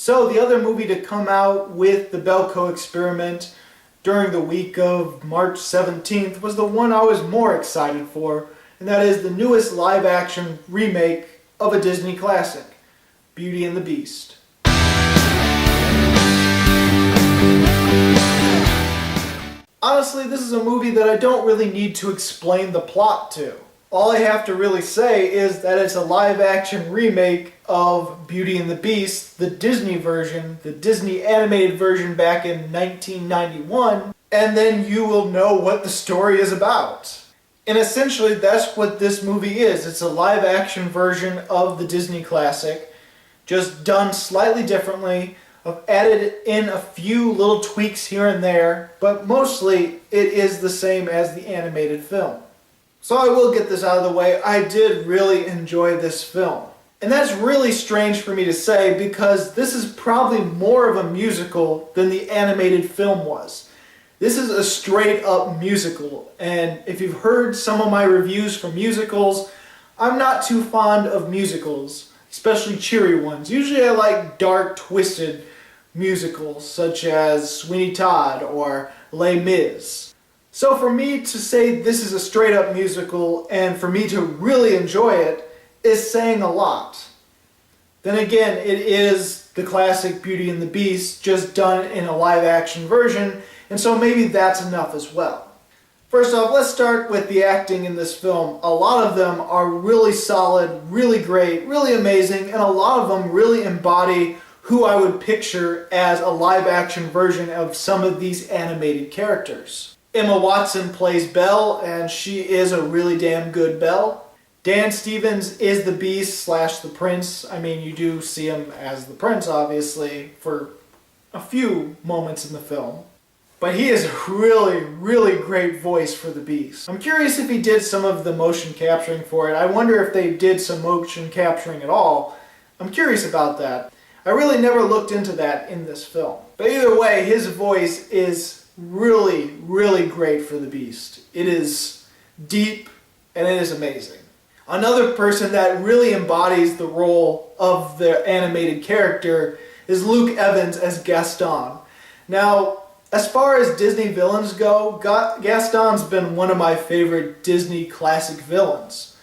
So the other movie to come out with the Belko experiment during the week of March 17th was the one I was more excited for, and that is the newest live-action remake of a Disney classic, Beauty and the Beast. Honestly, this is a movie that I don't really need to explain the plot to. All I have to really say is that it's a live-action remake of Beauty and the Beast, the Disney version, the Disney animated version back in 1991, and then you will know what the story is about. And essentially, that's what this movie is. It's a live-action version of the Disney classic, just done slightly differently. I've added in a few little tweaks here and there, but mostly it is the same as the animated film. So I will get this out of the way, I did really enjoy this film. And that's really strange for me to say because this is probably more of a musical than the animated film was. This is a straight up musical, and if you've heard some of my reviews for musicals, I'm not too fond of musicals, especially cheery ones. Usually I like dark, twisted musicals such as Sweeney Todd or Les Mis. So for me to say this is a straight up musical and for me to really enjoy it is saying a lot. Then again, it is the classic Beauty and the Beast just done in a live action version, and so maybe that's enough as well. First off, let's start with the acting in this film. A lot of them are really solid, really great, really amazing, and a lot of them really embody who I would picture as a live action version of some of these animated characters. Emma Watson plays Belle, and she is a really damn good Belle. Dan Stevens is the Beast / the Prince. I mean, you do see him as the Prince, obviously, for a few moments in the film. But he is a really, really great voice for the Beast. I'm curious if he did some of the motion capturing for it. I wonder if they did some motion capturing at all. I'm curious about that. I really never looked into that in this film. But either way, his voice is really, really great for the Beast. It is deep and it is amazing. Another person that really embodies the role of the animated character is Luke Evans as Gaston. Now, as far as Disney villains go, Gaston's been one of my favorite Disney classic villains.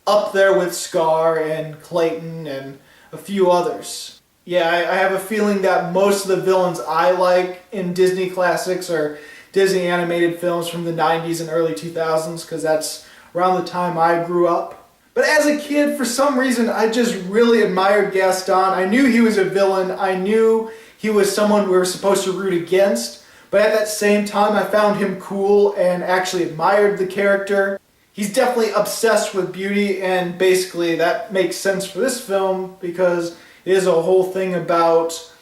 Up there with Scar and Clayton and a few others. Yeah, I have a feeling that most of the villains I like in Disney classics are Disney animated films from the 90s and early 2000s, because that's around the time I grew up. But as a kid, for some reason, I just really admired Gaston. I knew he was a villain. I knew he was someone we were supposed to root against. But at that same time, I found him cool and actually admired the character. He's definitely obsessed with beauty, and basically that makes sense for this film because it is a whole thing about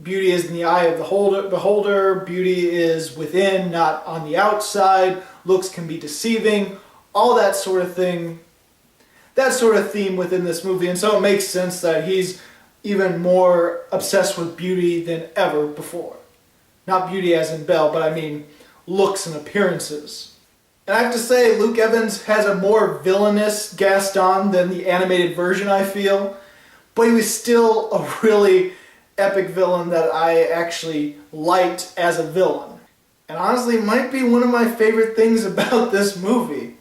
beauty is in the eye of the beholder, beauty is within, not on the outside, looks can be deceiving, all that sort of thing, that sort of theme within this movie, and so it makes sense that he's even more obsessed with beauty than ever before. Not beauty as in Belle, but I mean looks and appearances. And I have to say, Luke Evans has a more villainous Gaston than the animated version, I feel. But he was still a really epic villain that I actually liked as a villain. And honestly, it might be one of my favorite things about this movie.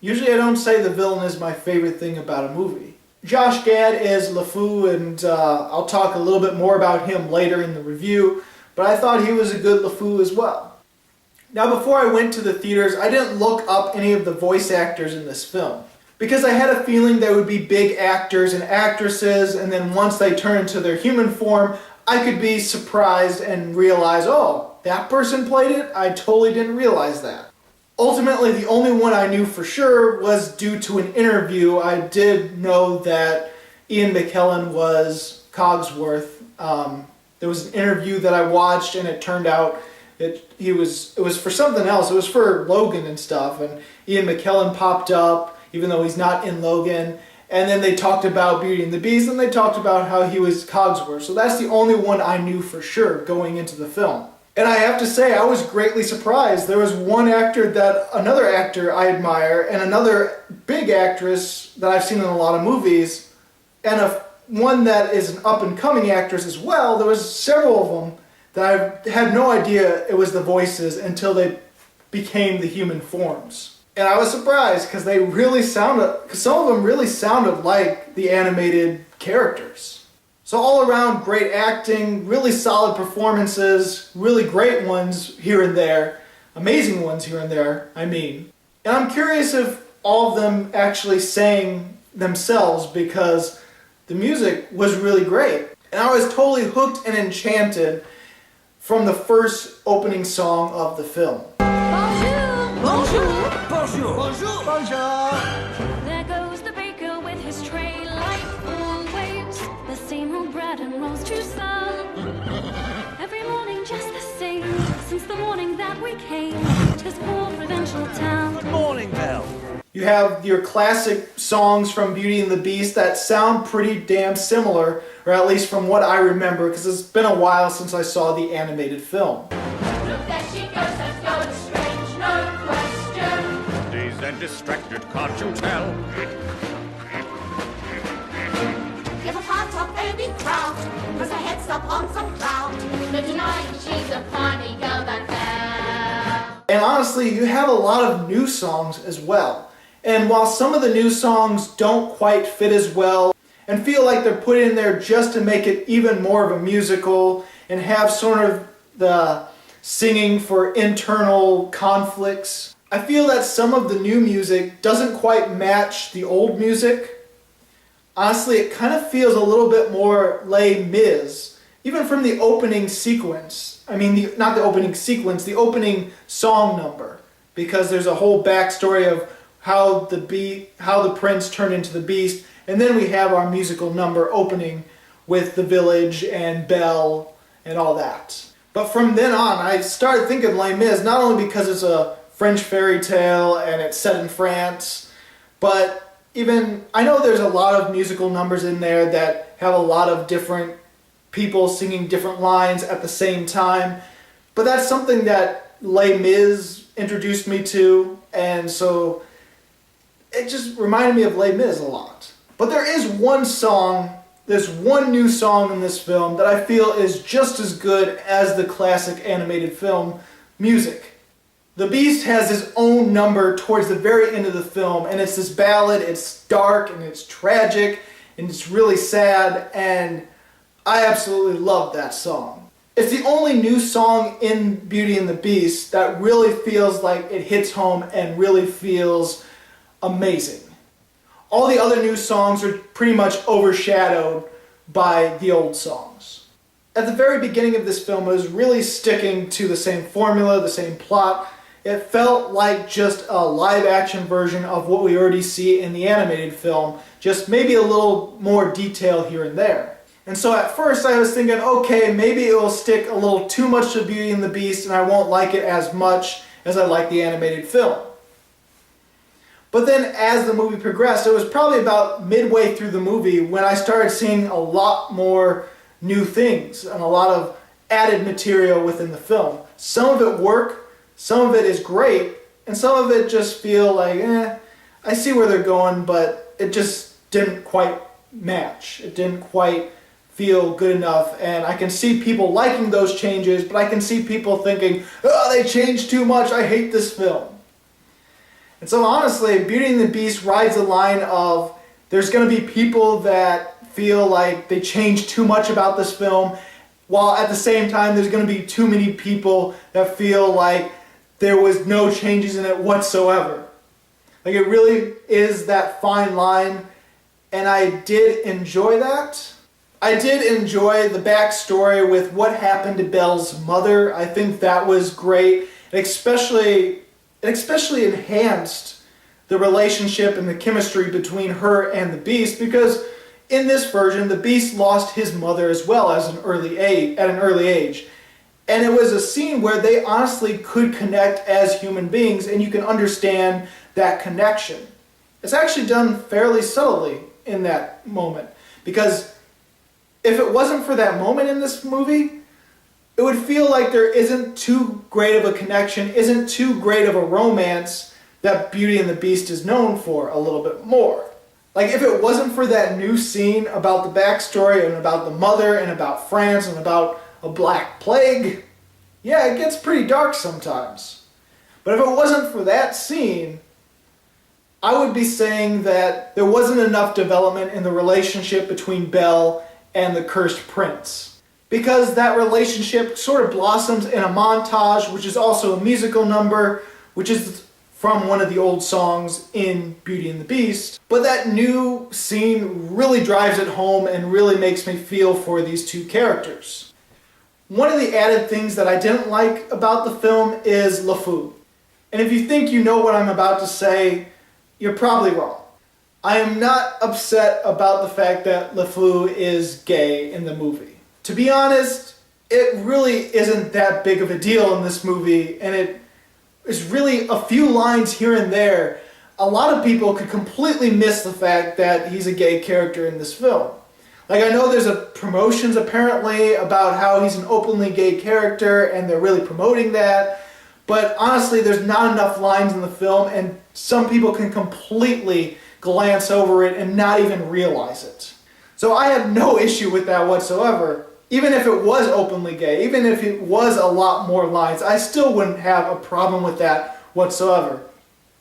Usually I don't say the villain is my favorite thing about a movie. Josh Gad is LeFou, and I'll talk a little bit more about him later in the review, but I thought he was a good LeFou as well. Now, before I went to the theaters, I didn't look up any of the voice actors in this film, because I had a feeling there would be big actors and actresses, and then once they turn into their human form, I could be surprised and realize, oh, that person played it? I totally didn't realize that. Ultimately, the only one I knew for sure was due to an interview. I did know that Ian McKellen was Cogsworth. There was an interview that I watched, and it turned out it was for something else. It was for Logan and stuff, and Ian McKellen popped up, even though he's not in Logan. And then they talked about Beauty and the Beast, and they talked about how he was Cogsworth. So that's the only one I knew for sure going into the film. And I have to say, I was greatly surprised. There was another actor I admire, and another big actress that I've seen in a lot of movies, and one that is an up-and-coming actress as well. There was several of them that I had no idea it was the voices until they became the human forms. And I was surprised because some of them really sounded like the animated characters. So all around, great acting, really solid performances, really great ones here and there, amazing ones here and there, I mean. And I'm curious if all of them actually sang themselves because the music was really great. And I was totally hooked and enchanted from the first opening song of the film. Bonjour! Bonjour! Bonjour! Bonjour! Bonjour! There goes the baker with his tray, light on waves. The same old bread and rolls to serve. Every morning just the same, since the morning that we came to this poor provincial town. Good morning, Belle. You have your classic songs from Beauty and the Beast that sound pretty damn similar, or at least from what I remember, because it's been a while since I saw the animated film. Look, there she goes, that going strange, no question. Dazed and distracted, can't you tell? Give a part of baby crowd, cause her head's up on some cloud. No denying she's a funny girl, that Belle. And honestly, you have a lot of new songs as well. And while some of the new songs don't quite fit as well and feel like they're put in there just to make it even more of a musical and have sort of the singing for internal conflicts, I feel that some of the new music doesn't quite match the old music. Honestly, it kind of feels a little bit more Les Mis, even from the opening sequence. I mean, not the opening sequence, the opening song number, because there's a whole backstory of how the prince turned into the beast, and then we have our musical number opening with the village and Belle and all that. But from then on, I started thinking Les Mis, not only because it's a French fairy tale and it's set in France, but even, I know there's a lot of musical numbers in there that have a lot of different people singing different lines at the same time, but that's something that Les Mis introduced me to, and so it just reminded me of Les Mis a lot. But there is one song, there's one new song in this film that I feel is just as good as the classic animated film music. The Beast has his own number towards the very end of the film, and it's this ballad. It's dark and it's tragic and it's really sad, and I absolutely love that song. It's the only new song in Beauty and the Beast that really feels like it hits home and really feels amazing. All the other new songs are pretty much overshadowed by the old songs. At the very beginning of this film, it was really sticking to the same formula, the same plot. It felt like just a live-action version of what we already see in the animated film, just maybe a little more detail here and there. And so at first I was thinking, okay, maybe it will stick a little too much to Beauty and the Beast and I won't like it as much as I like the animated film. But then as the movie progressed, it was probably about midway through the movie when I started seeing a lot more new things and a lot of added material within the film. Some of it work, some of it is great, and some of it just feel like, I see where they're going, but it just didn't quite match. It didn't quite feel good enough, and I can see people liking those changes, but I can see people thinking, oh, they changed too much, I hate this film. And so honestly, Beauty and the Beast rides the line of there's going to be people that feel like they changed too much about this film, while at the same time there's going to be too many people that feel like there was no changes in it whatsoever. Like, it really is that fine line, and I did enjoy that. I did enjoy the backstory with what happened to Belle's mother. I think that was great. It especially enhanced the relationship and the chemistry between her and the Beast, because in this version, the Beast lost his mother as well at an early age. And it was a scene where they honestly could connect as human beings, and you can understand that connection. It's actually done fairly subtly in that moment, because if it wasn't for that moment in this movie, it would feel like there isn't too great of a connection, isn't too great of a romance that Beauty and the Beast is known for a little bit more. Like, if it wasn't for that new scene about the backstory and about the mother and about France and about a black plague, yeah, it gets pretty dark sometimes. But if it wasn't for that scene, I would be saying that there wasn't enough development in the relationship between Belle and the cursed prince. Because that relationship sort of blossoms in a montage, which is also a musical number, which is from one of the old songs in Beauty and the Beast. But that new scene really drives it home and really makes me feel for these two characters. One of the added things that I didn't like about the film is LeFou. And if you think you know what I'm about to say, you're probably wrong. I am not upset about the fact that LeFou is gay in the movie. To be honest, it really isn't that big of a deal in this movie, and it is really a few lines here and there. A lot of people could completely miss the fact that he's a gay character in this film. Like, I know there's promotions apparently about how he's an openly gay character, and they're really promoting that. But honestly, there's not enough lines in the film, and some people can completely glance over it and not even realize it. So I have no issue with that whatsoever. Even if it was openly gay, even if it was a lot more lines, I still wouldn't have a problem with that whatsoever.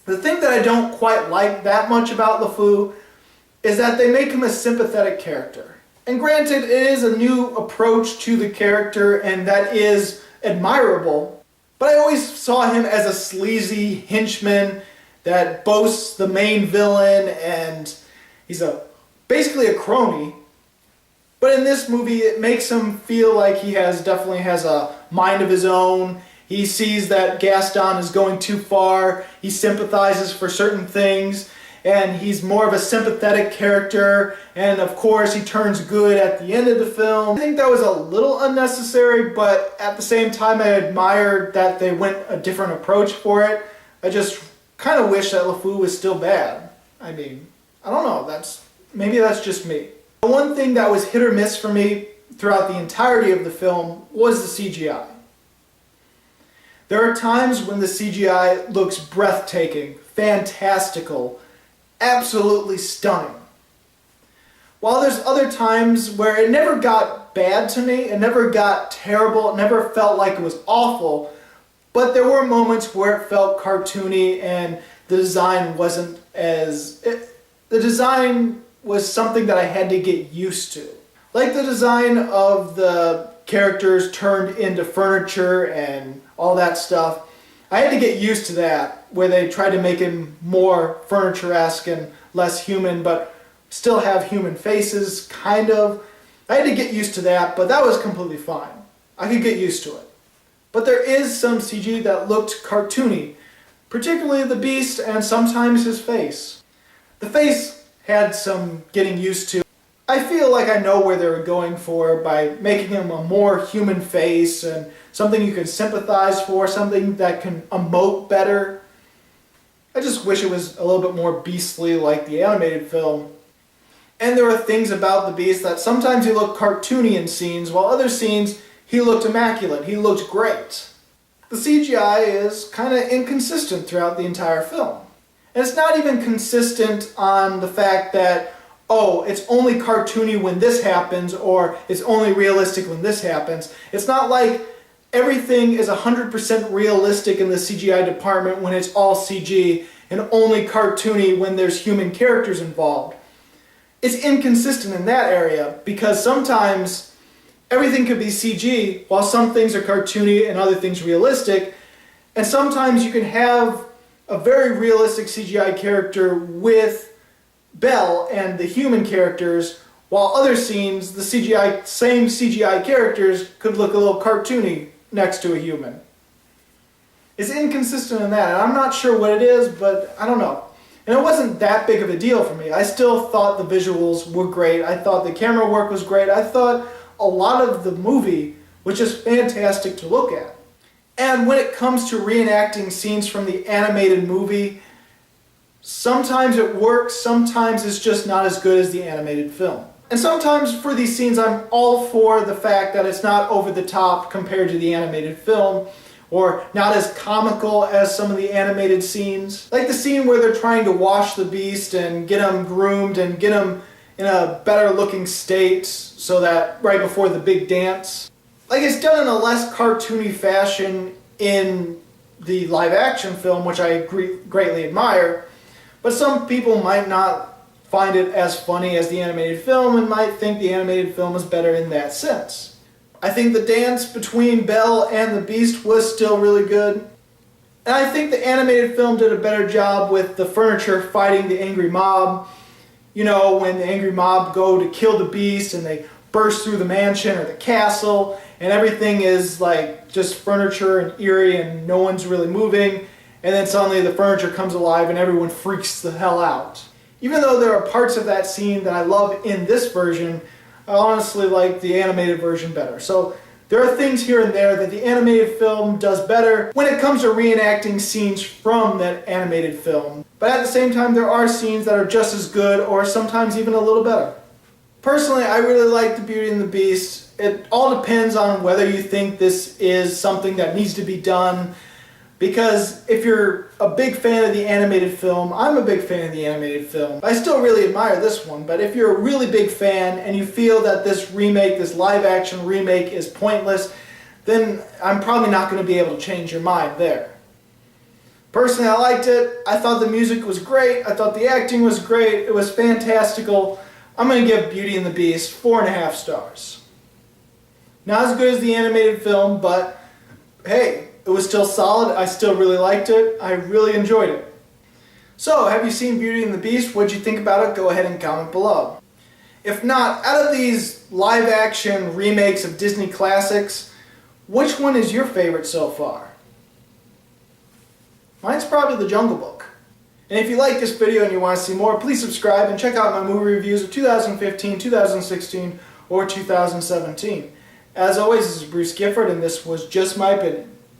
The thing that I don't quite like that much about LeFou is that they make him a sympathetic character. And granted, it is a new approach to the character, and that is admirable. But I always saw him as a sleazy henchman that boasts the main villain, and he's basically a crony. But in this movie, it makes him feel like he definitely has a mind of his own. He sees that Gaston is going too far. He sympathizes for certain things, and he's more of a sympathetic character. And of course, he turns good at the end of the film. I think that was a little unnecessary, but at the same time, I admired that they went a different approach for it. I just kind of wish that LeFou was still bad. I mean, I don't know. Maybe that's just me. The one thing that was hit or miss for me throughout the entirety of the film was the CGI. There are times when the CGI looks breathtaking, fantastical, absolutely stunning. While there's other times where it never got bad to me, it never got terrible, it never felt like it was awful, but there were moments where it felt cartoony and the design wasn't the design was something that I had to get used to. Like the design of the characters turned into furniture and all that stuff. I had to get used to that, where they tried to make him more furniture-esque and less human, but still have human faces, kind of. I had to get used to that, but that was completely fine. I could get used to it. But there is some CG that looked cartoony, particularly the Beast and sometimes his face. The face had some getting used to. I feel like I know where they were going for by making him a more human face and something you can sympathize for, something that can emote better. I just wish it was a little bit more beastly like the animated film. And there are things about the Beast that sometimes he looked cartoony in scenes, while other scenes he looked immaculate, he looked great. The CGI is kind of inconsistent throughout the entire film. And it's not even consistent on the fact that, oh, it's only cartoony when this happens, or it's only realistic when this happens. It's not like everything is 100% realistic in the CGI department when it's all CG, and only cartoony when there's human characters involved. It's inconsistent in that area, because sometimes everything could be CG, while some things are cartoony and other things realistic, and sometimes you can have a very realistic CGI character with Belle and the human characters, while other scenes, the same CGI characters could look a little cartoony next to a human. It's inconsistent in that, and I'm not sure what it is, but I don't know. And it wasn't that big of a deal for me. I still thought the visuals were great. I thought the camera work was great. I thought a lot of the movie was just fantastic to look at. And when it comes to reenacting scenes from the animated movie, sometimes it works, sometimes it's just not as good as the animated film. And sometimes for these scenes I'm all for the fact that it's not over the top compared to the animated film, or not as comical as some of the animated scenes. Like the scene where they're trying to wash the beast and get him groomed and get him in a better looking state so that right before the big dance. Like it's done in a less cartoony fashion in the live action film, which I greatly admire, but some people might not find it as funny as the animated film and might think the animated film is better in that sense. I think the dance between Belle and the Beast was still really good. And I think the animated film did a better job with the furniture fighting the angry mob. You know, when the angry mob go to kill the Beast and they burst through the mansion or the castle and everything is like just furniture and eerie and no one's really moving, and then suddenly the furniture comes alive and everyone freaks the hell out. Even though there are parts of that scene that I love in this version, I honestly like the animated version better. So there are things here and there that the animated film does better when it comes to reenacting scenes from that animated film. But at the same time, there are scenes that are just as good or sometimes even a little better. Personally, I really like the Beauty and the Beast. It all depends on whether you think this is something that needs to be done. Because if you're a big fan of the animated film, I'm a big fan of the animated film. I still really admire this one, but if you're a really big fan and you feel that this remake, this live action remake is pointless, then I'm probably not going to be able to change your mind there. Personally, I liked it. I thought the music was great. I thought the acting was great. It was fantastical. I'm going to give Beauty and the Beast 4.5 stars. Not as good as the animated film, but hey, it was still solid. I still really liked it. I really enjoyed it. So, have you seen Beauty and the Beast? What'd you think about it? Go ahead and comment below. If not, out of these live action remakes of Disney classics, which one is your favorite so far? Mine's probably The Jungle Book. And if you like this video and you want to see more, please subscribe and check out my movie reviews of 2015, 2016, or 2017. As always, this is Bruce Gifford, and this was Just My Opinion.